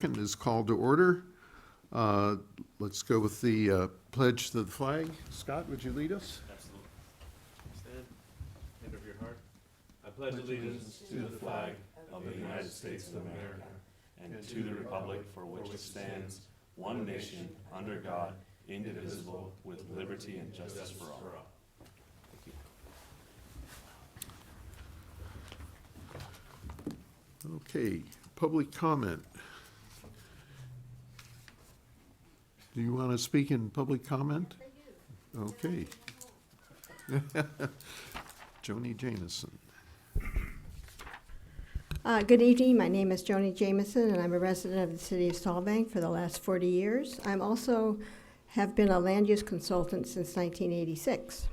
Is called to order. Let's go with the pledge to the flag. Scott, would you lead us? Absolutely. Stand, hand over your heart. I pledge allegiance to the flag of the United States of America and to the republic for which it stands, one nation, under God, indivisible, with liberty and justice for all. Thank you. Okay, public comment. Do you want to speak in public comment? Okay. Joni Jameson. Good evening. My name is Joni Jameson, and I'm a resident of the city of Solvang for the last 40 years. I'm also have been a land use consultant since 1986.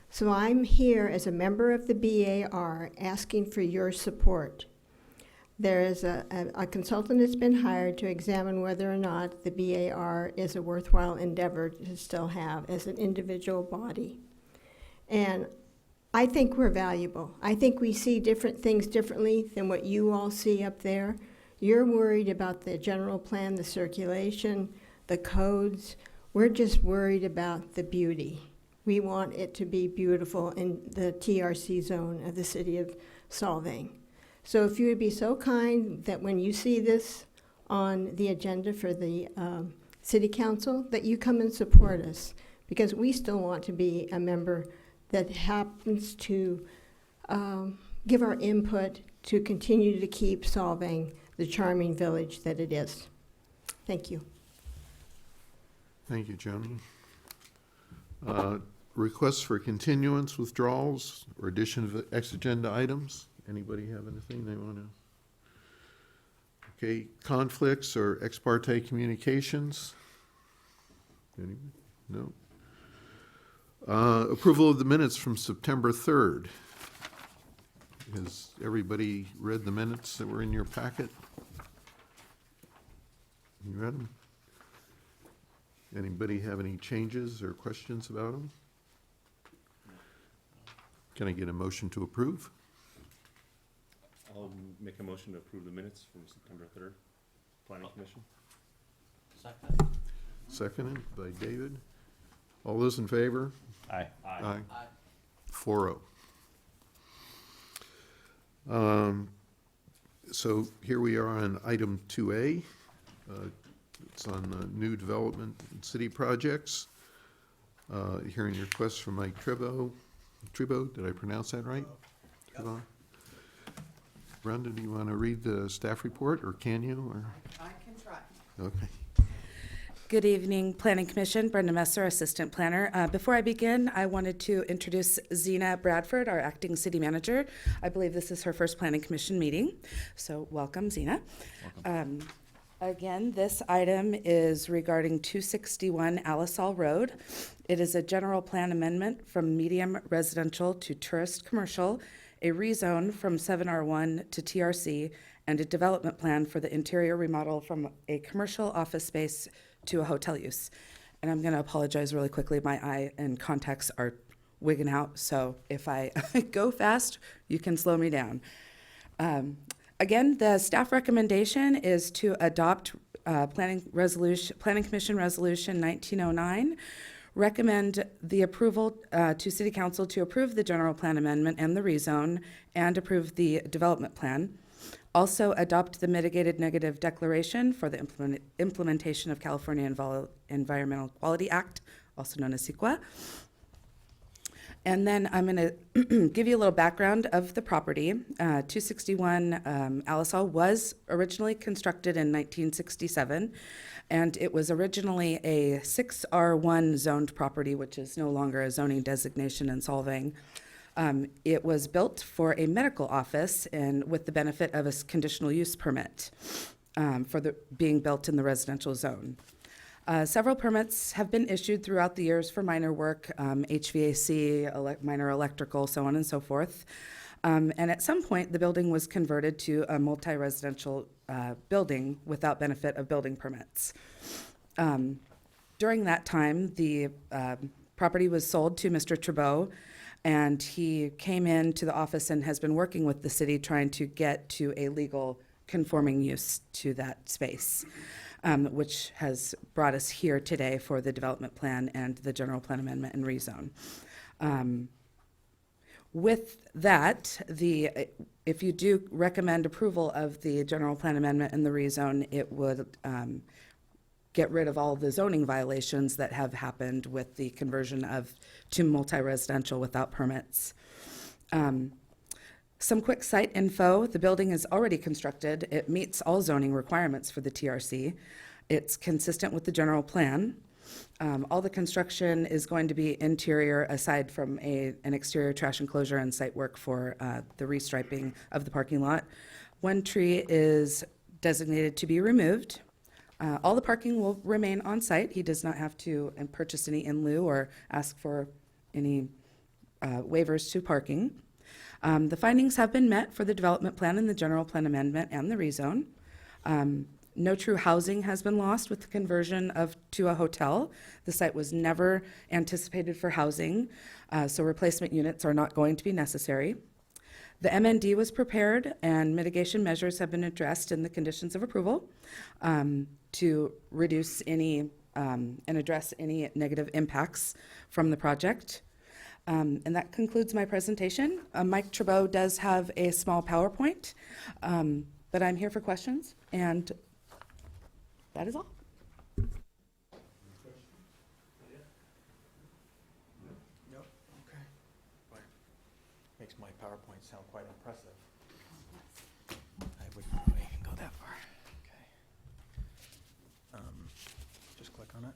So I'm here as a member of the BAR asking for your support. There is a consultant that's been hired to examine whether or not the BAR is a worthwhile endeavor to still have as an individual body. And I think we're valuable. I think we see different things differently than what you all see up there. You're worried about the general plan, the circulation, the codes. We're just worried about the beauty. We want it to be beautiful in the TRC zone of the city of Solvang. So if you would be so kind that when you see this on the agenda for the city council, that you come and support us, because we still want to be a member that happens to give our input to continue to keep Solvang the charming village that it is. Thank you. Thank you, Joni. Requests for continuance, withdrawals, or addition of ex-agenda items? Anybody have anything they want to? Okay, conflicts or ex parte communications? Anybody? No. Approval of the minutes from September 3rd. Has everybody read the minutes that were in your packet? You read them? Anybody have any changes or questions about them? Can I get a motion to approve? I'll make a motion to approve the minutes from September 3rd, Planning Commission. Second. Seconded by David. All those in favor? Aye. Aye. 4-0. So here we are on item 2A. It's on new development and city projects. Hearing requests from Mike Tribo. Tribo, did I pronounce that right? Tribo? Brenda, do you want to read the staff report, or can you? Or? I can try. Okay. Good evening, Planning Commission. Brenda Messer, Assistant Planner. Before I begin, I wanted to introduce Zena Bradford, our Acting City Manager. I believe this is her first Planning Commission meeting, so welcome, Zena. Welcome. Again, this item is regarding 261 Alisal Road. It is a general plan amendment from medium residential to tourist commercial, a rezone from 7R1 to TRC, and a development plan for the interior remodel from a commercial office space to a hotel use. And I'm going to apologize really quickly. My eye and contacts are wigging out, so if I go fast, you can slow me down. Again, the staff recommendation is to adopt Planning Commission Resolution 1909. Recommend the approval to City Council to approve the general plan amendment and the rezone, and approve the development plan. Also adopt the mitigated negative declaration for the implementation of California Environmental Quality Act, also known as CEQA. And then I'm going to give you a little background of the property. 261 Alisal was originally constructed in 1967, and it was originally a 6R1 zoned property, which is no longer a zoning designation in Solvang. It was built for a medical office and with the benefit of a conditional use permit for the being built in the residential zone. Several permits have been issued throughout the years for minor work, HVAC, minor electrical, so on and so forth. And at some point, the building was converted to a multi-residential building without benefit of building permits. During that time, the property was sold to Mr. Tribo, and he came into the office and has been working with the city trying to get to a legal conforming use to that space, which has brought us here today for the development plan and the general plan amendment and rezone. With that, if you do recommend approval of the general plan amendment and the rezone, it would get rid of all the zoning violations that have happened with the conversion to multi-residential without permits. Some quick site info. The building is already constructed. It meets all zoning requirements for the TRC. It's consistent with the general plan. All the construction is going to be interior, aside from an exterior trash enclosure and site work for the restriping of the parking lot. One tree is designated to be removed. All the parking will remain on site. He does not have to purchase any in lieu or ask for any waivers to parking. The findings have been met for the development plan and the general plan amendment and the rezone. No true housing has been lost with the conversion to a hotel. The site was never anticipated for housing, so replacement units are not going to be necessary. The MND was prepared and mitigation measures have been addressed in the conditions of approval to reduce any and address any negative impacts from the project. And that concludes my presentation. Mike Trabeau does have a small PowerPoint, but I'm here for questions, and that is all. Nope, okay. Boy, makes my PowerPoint sound quite impressive. I wouldn't really go that far. Okay. Just click on it.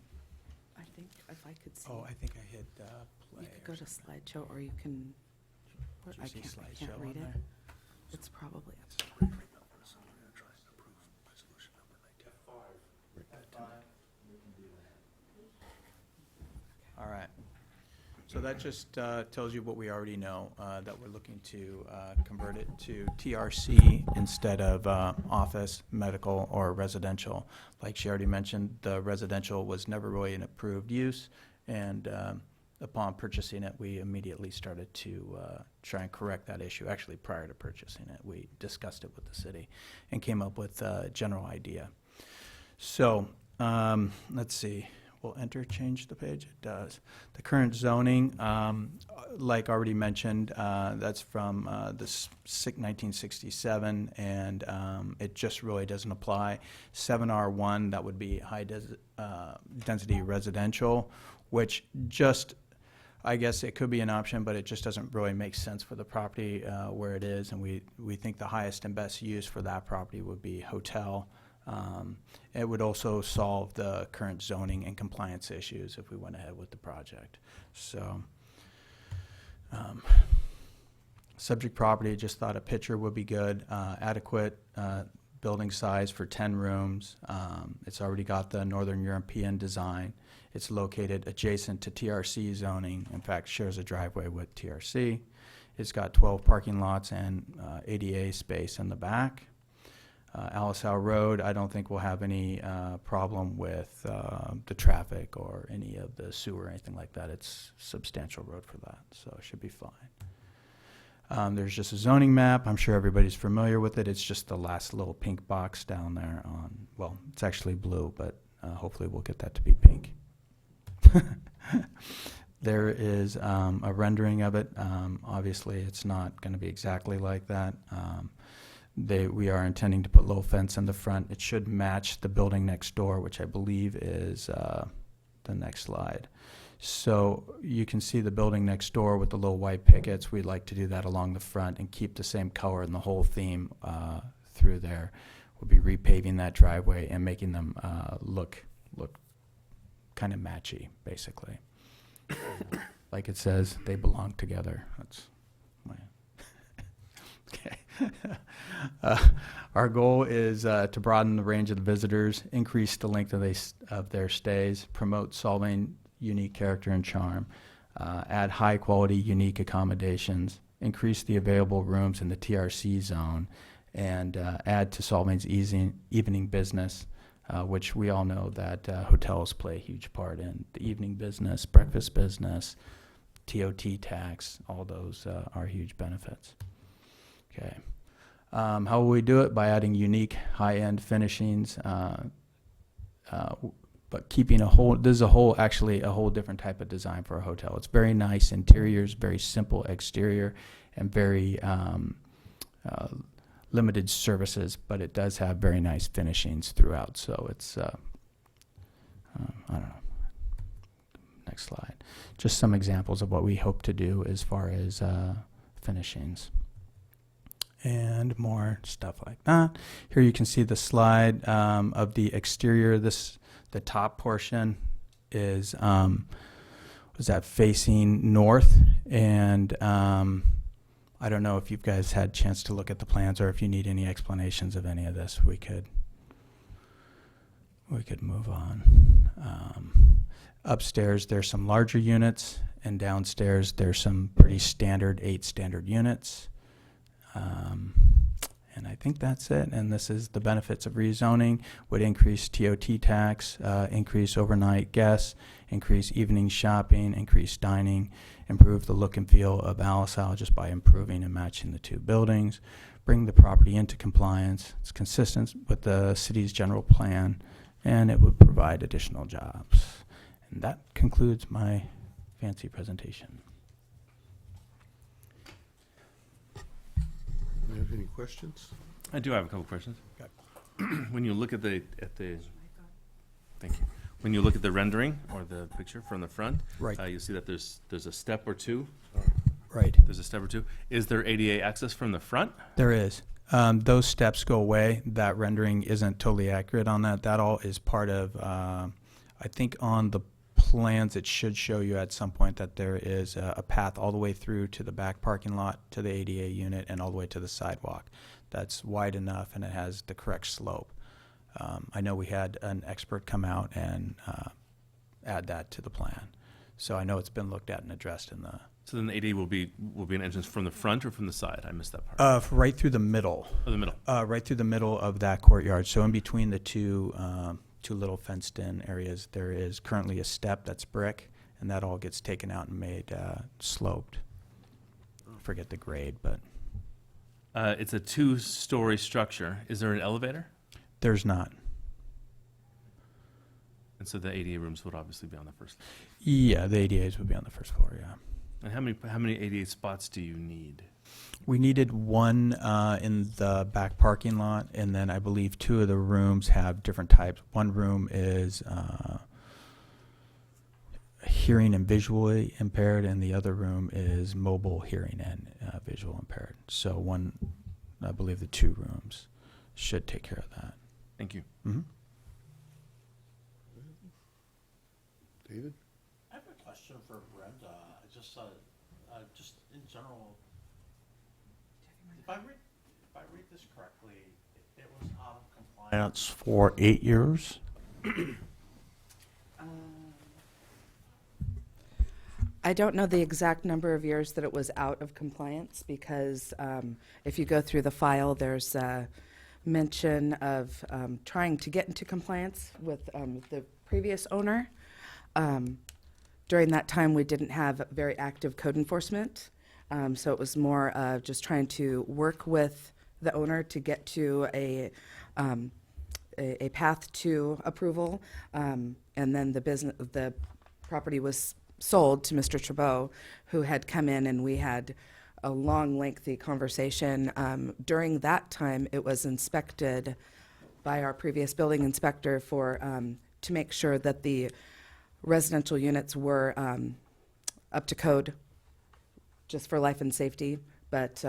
I think if I could see, Oh, I think I hit play. you could go to slideshow, or you can, Did you I see can't slideshow read on it. there? It's probably, All right. So that just tells you what we already know, that we're looking to convert it to TRC instead of office, medical, or residential. Like she already mentioned, the residential was never really an approved use, and upon purchasing it, we immediately started to try and correct that issue. Actually, prior to purchasing it, we discussed it with the city and came up with a general idea. So let's see. Will enter change the page? It does. The current zoning, like already mentioned, that's from the 1967, and it just really doesn't apply. 7R1, that would be high density residential, which just, I guess it could be an option, but it just doesn't really make sense for the property where it is, and we think the highest and best use for that property would be hotel. It would also solve the current zoning and compliance issues if we went ahead with the project. So, subject property, just thought a picture would be good. Adequate building size for 10 rooms. It's already got the Northern European design. It's located adjacent to TRC zoning. In fact, shares a driveway with TRC. It's got 12 parking lots and ADA space in the back. Alice Howe Road, I don't think we'll have any problem with the traffic or any of the sewer or anything like that. It's a substantial road for that, so it should be fine. There's just a zoning map. I'm sure everybody's familiar with it. It's just the last little pink box down there on, well, it's actually blue, but hopefully we'll get that to be pink. There is a rendering of it. Obviously, it's not going to be exactly like that. We are intending to put low fence in the front. It should match the building next door, which I believe is the next slide. So you can see the building next door with the little white pickets. We'd like to do that along the front and keep the same color and the whole theme through there. We'll be repaving that driveway and making them look kind of matchy, basically. Like it says, they belong together. That's my okay. Our goal is to broaden the range of the visitors, increase the length of their stays, promote Solvang unique character and charm, add high quality unique accommodations, increase the available rooms in the TRC zone, and add to Solvang's evening business, which we all know that hotels play a huge part in. The evening business, breakfast business, TOT tax, all those are huge benefits. Okay. How will we do it? By adding unique high-end finishings, but keeping this is actually a whole different type of design for a hotel. It's very nice interiors, very simple exterior, and very limited services, but it does have very nice finishings throughout. So it's, I don't know. Next slide. Just some examples of what we hope to do as far as finishings. And more stuff like that. Here you can see the slide of the exterior. The top portion is was that facing north, and I don't know if you guys had a chance to look at the plans or if you need any explanations of any of this. We could move on. Upstairs there's some larger units, and downstairs there's some pretty standard 8 standard units. And I think that's it. And this is the benefits of rezoning: would increase TOT tax, increase overnight guests, increase evening shopping, increase dining, improve the look and feel of Alisal just by improving and matching the 2 buildings, bring the property into compliance. It's consistent with the city's general plan, and it would provide additional jobs. And that concludes my fancy presentation. Do you have any questions? I do have a couple questions. When you look at the, thank you. When you look at the rendering or the picture from the front, Right. You see that there's a step or two. Right. There's a step or two. Is there ADA access from the front? There is. Those steps go away. That rendering isn't totally accurate on that. That all is part of, I think on the plans it should show you at some point that there is a path all the way through to the back parking lot, to the ADA unit, and all the way to the sidewalk. That's wide enough and it has the correct slope. I know we had an expert come out and add that to the plan. So I know it's been looked at and addressed in the... So then the ADA will be an entrance from the front or from the side? I missed that part. Right through the middle. Oh, the middle. Right through the middle of that courtyard. So in between the two little fenced-in areas, there is currently a step that's brick, and that all gets taken out and made sloped. I forget the grade, but It's a 2-story structure. Is there an elevator? there's not. And so the ADA rooms would obviously be on the first floor. Yeah, the ADAs would be on the first floor, yeah. And how many ADA spots do you need? We needed one in the back parking lot, and then I believe 2 of the rooms have different types. One room is hearing and visually impaired, and the other room is mobile hearing and visual impaired. So I believe the 2 rooms should take care of that. Thank you. Mm-hmm. David? I have a question for Brenda. Just in general, if I read this correctly, it was out of compliance for 8 years. I don't know the exact number of years that it was out of compliance because if you go through the file, there's a mention of trying to get into compliance with the previous owner. During that time, we didn't have very active code enforcement, so it was more of just trying to work with the owner to get to a path to approval, and then the property was sold to Mr. Chabot, who had come in, and we had a long, lengthy conversation. During that time, it was inspected by our previous building inspector to make sure that the residential units were up to code, just for life and safety, but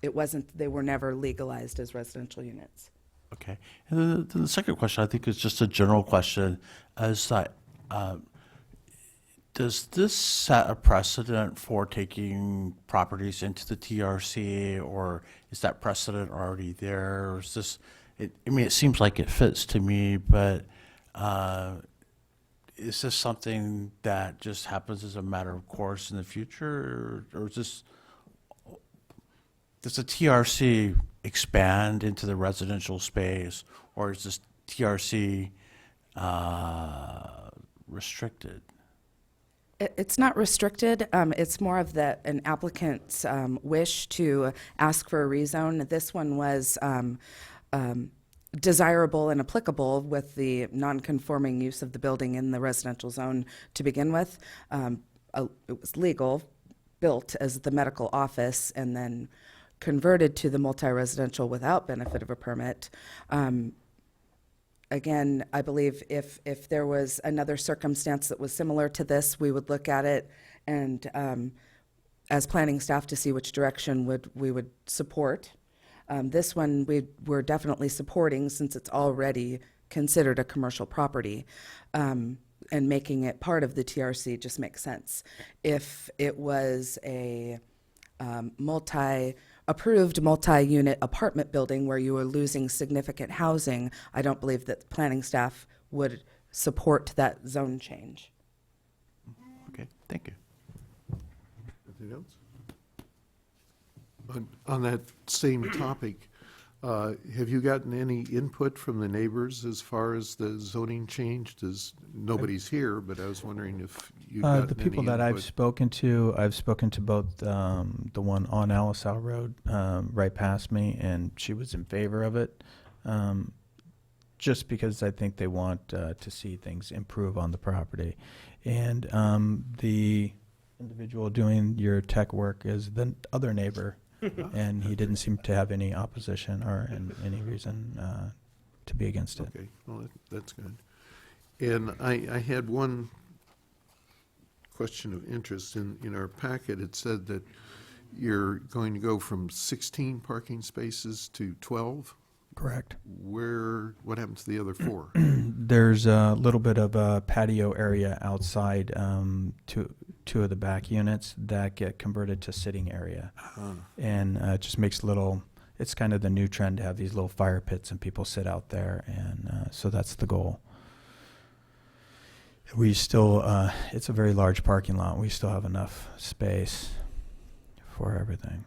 they were never legalized as residential units. Okay. And then the second question, I think, is just a general question, is that does this set a precedent for taking properties into the TRC, or is that precedent already there? Or is this, it seems like it fits to me, but is this something that just happens as a matter of course in the future, or is does the TRC expand into the residential space, or is this TRC restricted? It's not restricted. It's more of an applicant's wish to ask for a rezone. This one was desirable and applicable with the non-conforming use of the building in the residential zone to begin with. It was legal, built as the medical office, and then converted to the multi-residential without benefit of a permit. Again, I believe if there was another circumstance that was similar to this, we would look at it and as planning staff to see which direction we would support. This one we're definitely supporting since it's already considered a commercial property, and making it part of the TRC just makes sense. If it was a approved multi-unit apartment building where you were losing significant housing, I don't believe that planning staff would support that zone change. Okay, thank you. Anything else? On that same topic, have you gotten any input from the neighbors as far as the zoning change? Nobody's here, but I was wondering if you've gotten The people any that I've input. spoken to both the one on Alisal Road, right past me, and she was in favor of it, just because I think they want to see things improve on the property. And the individual doing your tech work is the other neighbor, and he didn't seem to have any opposition or any reason to be against it. Okay, well, that's good. And I had one question of interest. In our packet, it said that you're going to go from 16 parking spaces to 12. Correct. What happened to the other 4? There's a little bit of a patio area outside two of the back units that get converted to sitting area. And it just makes it's kind of the new trend to have these little fire pits and people sit out there. And so that's the goal. We still, it's a very large parking lot. We still have enough space for everything.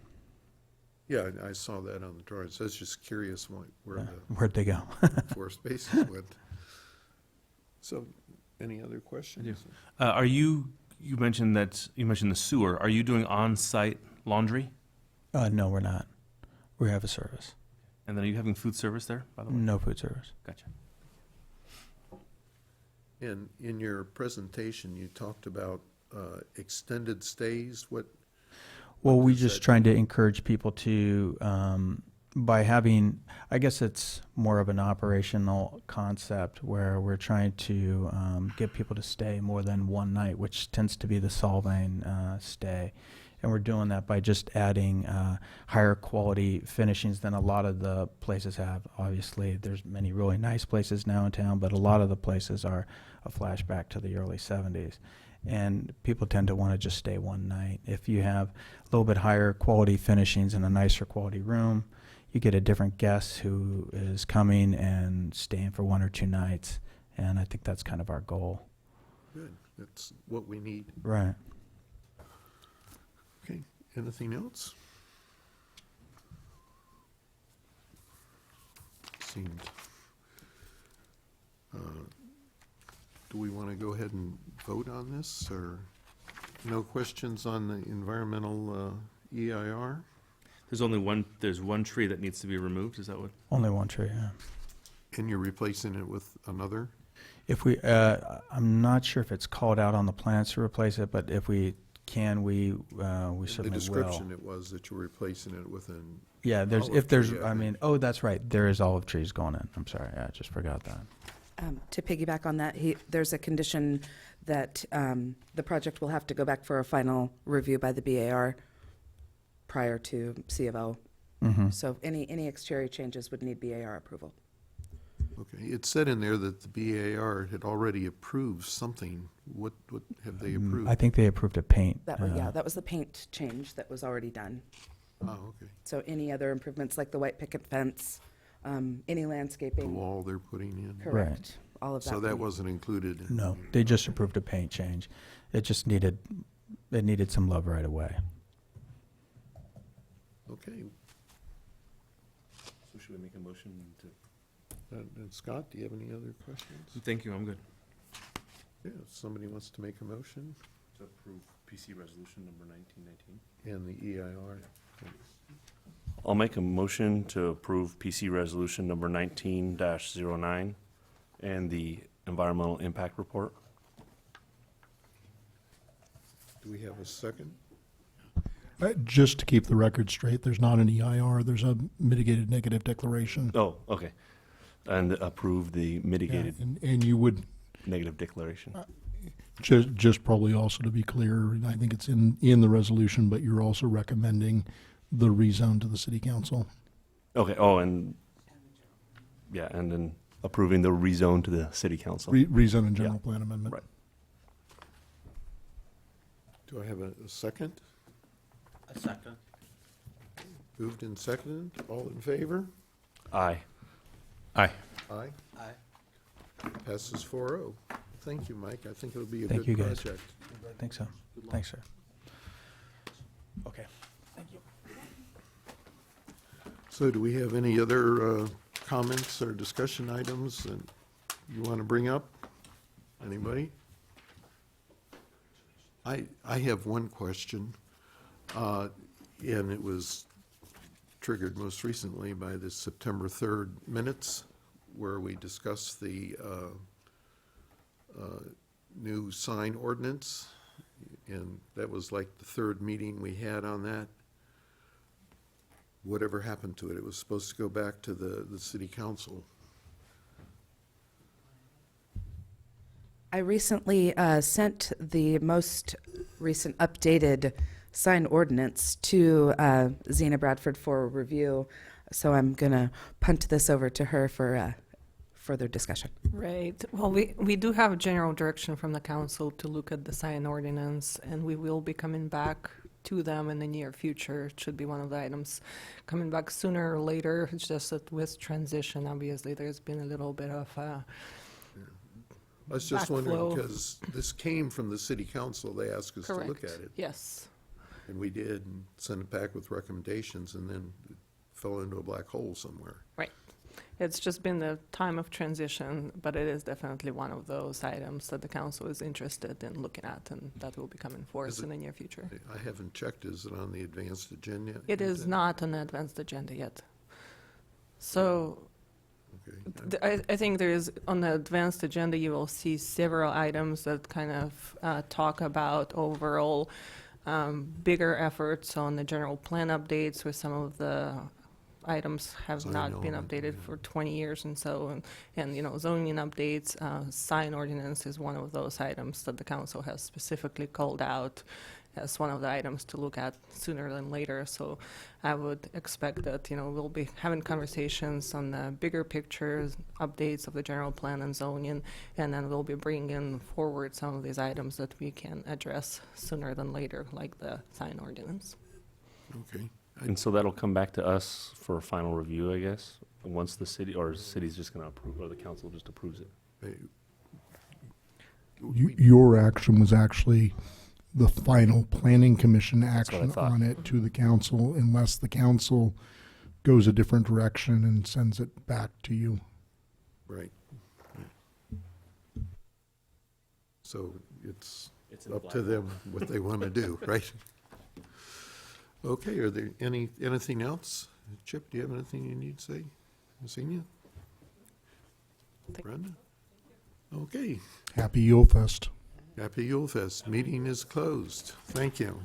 Yeah, I saw that on the drawings. I was just curious where Where'd they go? the 4 spaces went. So, any other questions? Are you mentioned the sewer. Are you doing on-site laundry? No, we're not. We have a service. And then are you having food service there, by the way? No food service. Gotcha. And in your presentation, you talked about extended stays. Well, we does just that trying to encourage people to, by having, I guess it's more of an operational concept where we're trying to get people to stay more than one night, which tends to be the Solvang stay. And we're doing that by just adding higher quality finishings than a lot of the places have. Obviously, there's many really nice places now in town, but a lot of the places are a flashback to the early 70s. And people tend to want to just stay one night. If you have a little bit higher quality finishings in a nicer quality room, you get a different guest who is coming and staying for 1 or 2 nights. And I think that's kind of our goal. Good, that's what we need. Right. Okay, anything else? Seemed. Do we want to go ahead and vote on this, or no questions on the environmental EIR? There's one tree that needs to be removed, is that what? Only one tree, yeah. And you're replacing it with another? If we, I'm not sure if it's called out on the plans to replace it, but if we can, we In certainly the description, will. it was that you're replacing it with an, Yeah, olive if there's, tree, I I mean, think. oh, that's right, there is olive trees going in. I'm sorry, I just forgot that. To piggyback on that, there's a condition that the project will have to go back for a final review by the BAR prior to C of O. Mm-hmm. So any exterior changes would need BAR approval. okay. It said in there that the BAR had already approved something. What have they approved? I think they approved a paint. That was the paint change that was already done. Oh, okay. So any other improvements like the white picket fence, any The landscaping, wall they're putting in? correct, all of that. So would that need- wasn't included? in No, the- they just approved a paint change. It needed some love right away. Okay. So should we make a motion to? And Scott, do you have any other questions? Thank you, I'm good. Yeah, if somebody wants to make a motion? To approve PC resolution number 1919. And the EIR. I'll make a motion to approve PC resolution number 19-09 and the environmental impact report. Do we have a second? Just to keep the record straight, there's not an EIR, there's a mitigated negative declaration. Oh, okay. And approve the Yeah, mitigated and you would, negative declaration. just probably also to be clear, I think it's in the resolution, but you're also recommending the rezone to the city council. Okay, oh, and, yeah, and then approving the rezone to the city council. Rezone and general Yeah. plan amendment. Right. Do I have a second? A second. Moved and seconded. All in favor? Aye. Aye. Aye. Passes 4-0. Thank you, Mike. I think it'll be a Thank good you, guys. project. I think so. Thanks, sir. Okay. So do we have any other comments or discussion items that you want to bring up? Anybody? I have one question, and it was triggered most recently by the September 3rd minutes, where we discussed the new sign ordinance, and that was like the third meeting we had on that. Whatever happened to it? It was supposed to go back to the city council. I recently sent the most recent updated sign ordinance to Zena Bradford for review, so I'm going to punt this over to her for further discussion. Right. Well, we do have a general direction from the council to look at the sign ordinance, and we will be coming back to them in the near future. It should be one of the items coming back sooner or later. It's just that with transition, obviously, there's been a little bit of I was just wondering, Backflow. because this came from the city council, they asked us to correct. look at it. Yes. And we did, and sent it back with recommendations, and then it fell into a black hole somewhere. It's just been the time of transition, but it is definitely one of those items that the council is interested in looking at, and that will be coming forth Is it- in the near future. I haven't checked, is it on the advanced agenda? It is not on the advanced agenda yet. So Okay. I think there is, on the advanced agenda, you will see several items that kind of talk about overall bigger efforts on the general plan updates, where some of the items have Sign not been element, updated yeah. for 20 years and so, and, you know, zoning updates, sign ordinance is one of those items that the council has specifically called out as one of the items to look at sooner than later. So I would expect that, you know, we'll be having conversations on the bigger pictures, updates of the general plan and zoning, and then we'll be bringing forward some of these items that we can address sooner than later, like the sign ordinance. Okay. And so that'll come back to us for a final review, I guess, once the city, or the city's just going to approve, or the council just approves it. Your action was actually the final planning commission what I action thought. on it to the council, unless the council goes a different direction and sends it back to you. Right. So it's It's in up to them what they want to do, right? Okay, are there anything else? Chip, do you have anything you need to say? Senior? Brenda? Okay, Happy Yule Fest. Happy Yule Fest. Meeting is closed. Thank you.